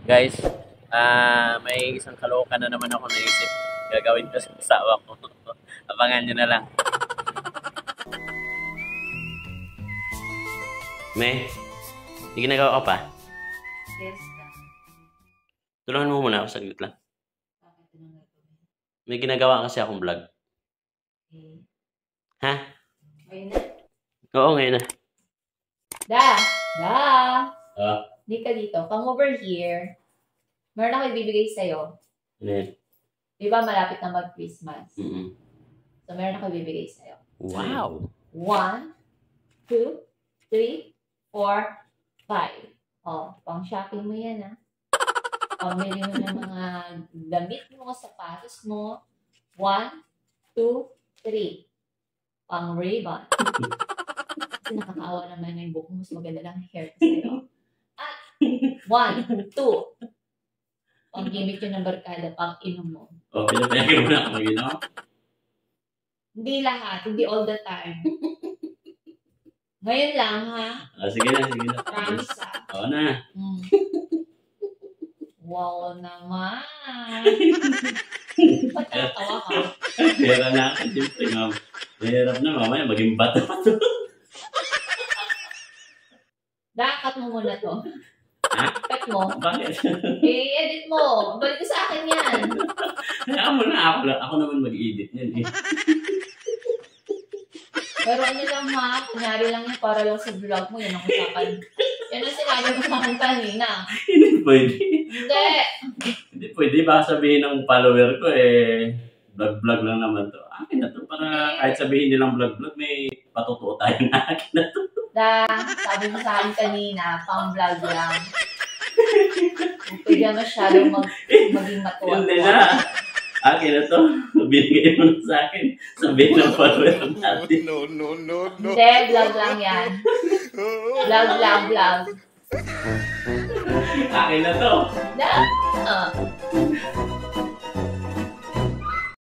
Guys, may isang kaloka na naman ako naisip. Gagawin ko sa asawa ko. Abangan nyo na lang. May, di ginagawa ka pa? Yes, na. Tulungan mo muna ako saglit lang. Bakit ito nang gagawin? May ginagawa kasi akong vlog. Okay. Ha? Ngayon na. Oo, ngayon na. Da! Da! Oo. Di ka dito. Come over here. Meron ako ibibigay sa'yo. Ano yan? Di ba malapit na mag-Christmas? Mm-mm. So, meron ako ibibigay sa'yo. Wow! 1, 2, 3, 4, 5. Oh, pang-shopping mo yan, ha? Pamili mo ng mga damit mo, sapatos mo. 1, 2, 3. Pang-ribbon. Kasi nakakaawa naman yung buhok mo. Mas maganda lang hair ko sa'yo. At 1, 2. Pang-gimmick yun ng barkada, pang-inom mo. O, pinapayagan mo na ako mag-inom? Hindi lahat, hindi all the time. Ngayon lang, ha? Sige na, sige na. Promise, ha? Oo na. Mm. Wow naman. Ba't natawa ka? Pera na ako, siyempre nga. Mahirap na, mamaya maging bato pa to. Dakat mo muna to. Ha? Cut mo. Bakit? I-edit mo. Balik ko sa akin yan. Kaya mo na, ako naman mag-edit yan eh. Pero ano lang ha, kunyari lang yan para lang sa vlog mo, yan ang usapan. Yan ang sinabi mo sa akin kanina. Hindi pwede. Hindi. Hindi pwede, baka sabihin ng follower ko eh, vlog-vlog lang naman to. Akin na to, para kahit sabihin nilang vlog-vlog, may patutuo tayo na akin na to. Sabi mo sa akin kanina, pang vlog lang. Kung pwede masyadong maging matuwa. Hindi na. Akin na to. Binigay mo na sa akin. Sabihin ng follower natin. No. Hindi, vlog lang yan. Vlog lang, vlog. Akin na to. Da?